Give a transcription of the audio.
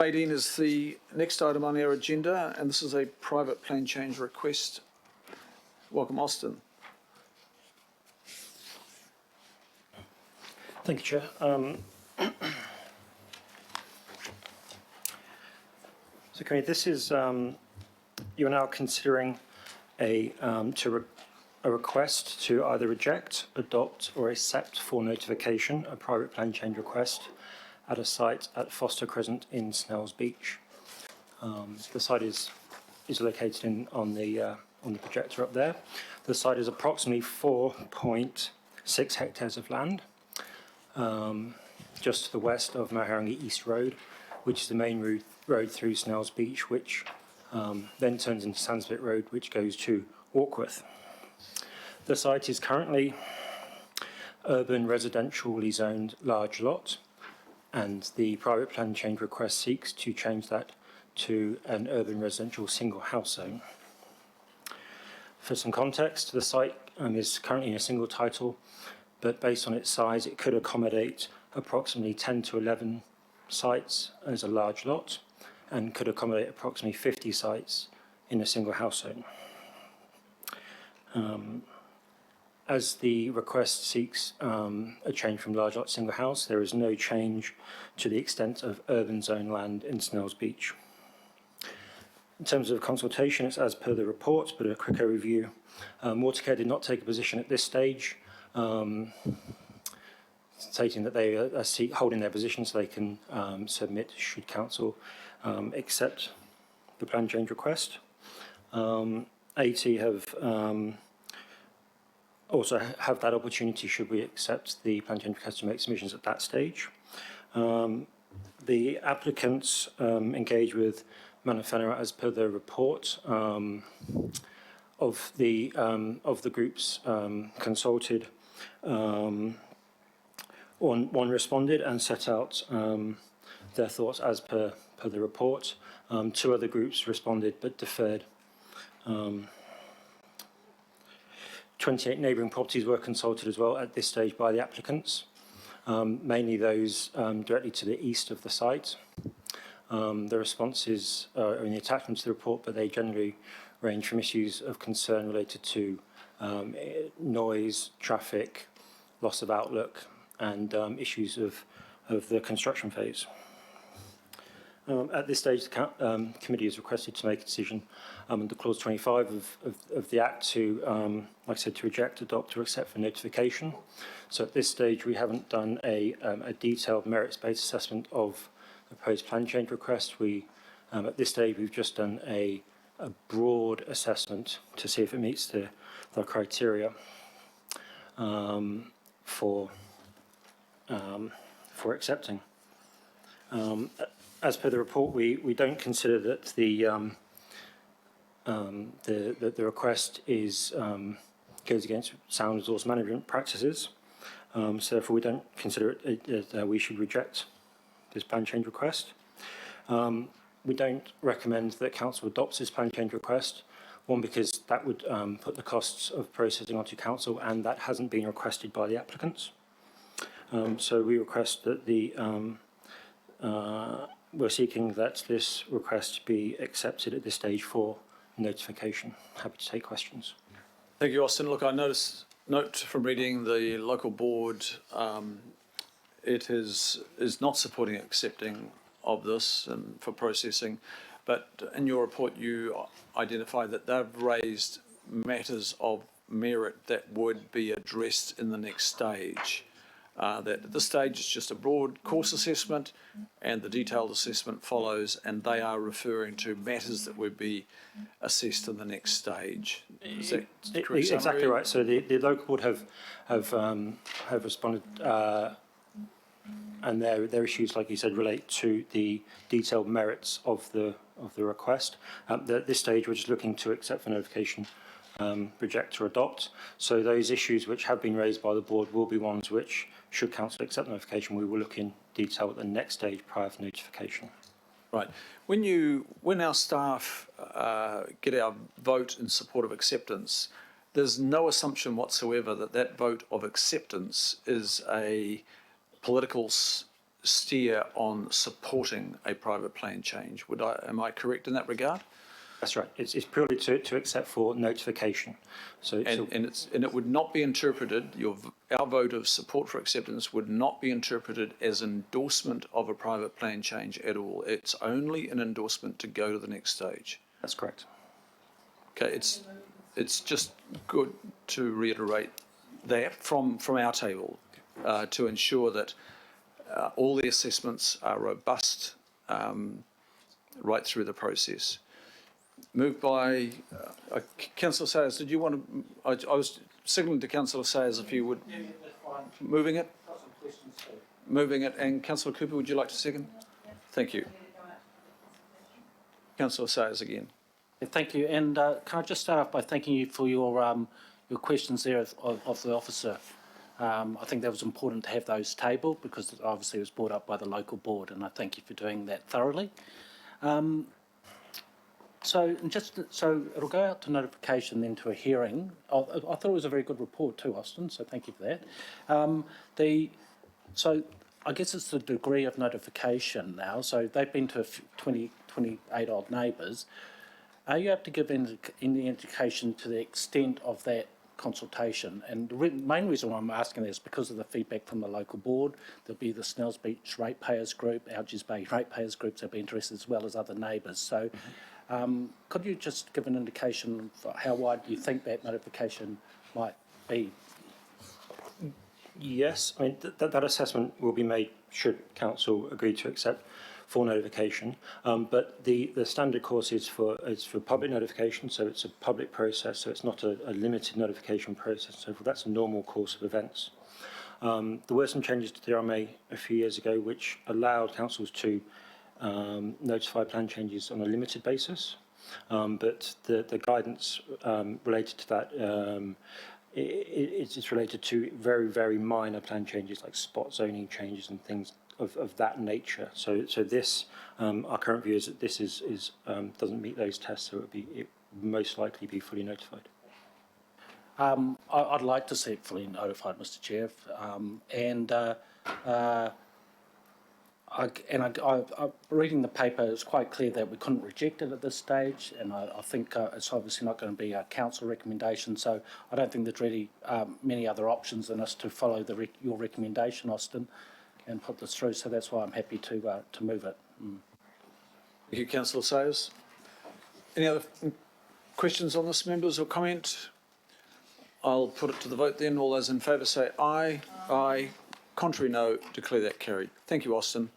18 is the next item on our agenda, and this is a private plan change request. Welcome, Austin. Thank you, Chair. So, Committee, this is you're now considering a request to either reject, adopt, or accept for notification a private plan change request at a site at Foster Crescent in Snells Beach. The site is located on the projector up there. The site is approximately 4.6 hectares of land, just to the west of Maharangi East Road, which is the main road through Snells Beach, which then turns into Sandspit Road, which goes to Warkworth. The site is currently urban residentially zoned large lot, and the private plan change request seeks to change that to an urban residential single house zone. For some context, the site is currently in a single title, but based on its size, it could accommodate approximately 10 to 11 sites as a large lot, and could accommodate approximately 50 sites in a single house zone. As the request seeks a change from large lot to single house, there is no change to the extent of urban zone land in Snells Beach. In terms of consultation, it's as per the report, but a quick overview. Watercare did not take a position at this stage, stating that they are holding their position so they can submit should council accept the plan change request. AT have also have that opportunity should we accept the plan change request to make submissions at that stage. The applicants engage with Manawhenua as per the report of the groups consulted. One responded and set out their thoughts as per the report. Two other groups responded but deferred. 28 neighbouring properties were consulted as well at this stage by the applicants, mainly those directly to the east of the site. The responses are in the attachment to the report, but they generally range from issues of concern related to noise, traffic, loss of outlook, and issues of the construction phase. At this stage, the committee is requested to make a decision under clause 25 of the Act to, like I said, to reject, adopt, or accept for notification. So at this stage, we haven't done a detailed merits-based assessment of the proposed plan change request. At this stage, we've just done a broad assessment to see if it meets the criteria for accepting. As per the report, we don't consider that the request goes against sound resource management practices. So therefore, we don't consider it that we should reject this plan change request. We don't recommend that council adopts this plan change request. One, because that would put the costs of processing onto council, and that hasn't been requested by the applicants. So we request that we're seeking that this request be accepted at this stage for notification. Happy to take questions. Thank you, Austin. Look, I note from reading the local board, it is not supporting accepting of this and for processing, but in your report you identify that they've raised matters of merit that would be addressed in the next stage. That at this stage it's just a broad course assessment and the detailed assessment follows, and they are referring to matters that would be assessed in the next stage. Is that correct? Exactly right. So the local board have responded, and their issues, like you said, relate to the detailed merits of the request. At this stage, we're just looking to accept for notification, reject or adopt. So those issues which have been raised by the board will be ones which, should council accept notification, we will look in detail at the next stage prior to notification. Right. When our staff get our vote in support of acceptance, there's no assumption whatsoever that vote of acceptance is a political steer on supporting a private plan change. Am I correct in that regard? That's right. It's purely to accept for notification. And it would not be interpreted, our vote of support for acceptance would not be interpreted as endorsement of a private plan change at all. It's only an endorsement to go to the next stage. That's correct. Okay, it's just good to reiterate that from our table to ensure that all the assessments are robust right through the process. Moved by Councillor Sayers. Did you want to? I was signalling to Councillor Sayers if you would. Yeah, that's fine. Moving it. Got some questions too. Moving it. And Councillor Cooper, would you like to second? Thank you. Councillor Sayers again. Yeah, thank you. And can I just start off by thanking you for your questions there of the officer. I think that was important to have those tabled because obviously it was brought up by the local board, and I thank you for doing that thoroughly. So it'll go out to notification, then to a hearing. I thought it was a very good report too, Austin, so thank you for that. So I guess it's the degree of notification now. So they've been to 28 odd neighbours. Are you able to give any indication to the extent of that consultation? And the main reason why I'm asking this is because of the feedback from the local board. There'll be the Snells Beach Ratepayers Group, Algiers Bay Ratepayers Groups will be interested, as well as other neighbours. So could you just give an indication for how wide you think that notification might be? Yes, I mean that assessment will be made should council agree to accept full notification. But the standard course is for public notification, so it's a public process, so it's not a limited notification process. So that's a normal course of events. There were some changes to the RMA a few years ago which allowed councils to notify plan changes on a limited basis, but the guidance related to that it's related to very minor plan changes like spot zoning changes and things of that nature. So this our current view is that this is doesn't meet those tests, so it would most likely be fully notified. I'd like to see it fully notified, Mr. Chair, reading the paper, it's quite clear that we couldn't reject it at this stage, and I think it's obviously not going to be a council recommendation, so I don't think there's really many other options than us to follow your recommendation, Austin, and put this through, so that's why I'm happy to move it. Thank you, Councillor Sayers. Any other questions on this, members, or comment? I'll put it to the vote then. All those in favour say aye. Aye. Contrary, no. Declare that carried. Thank you, Austin.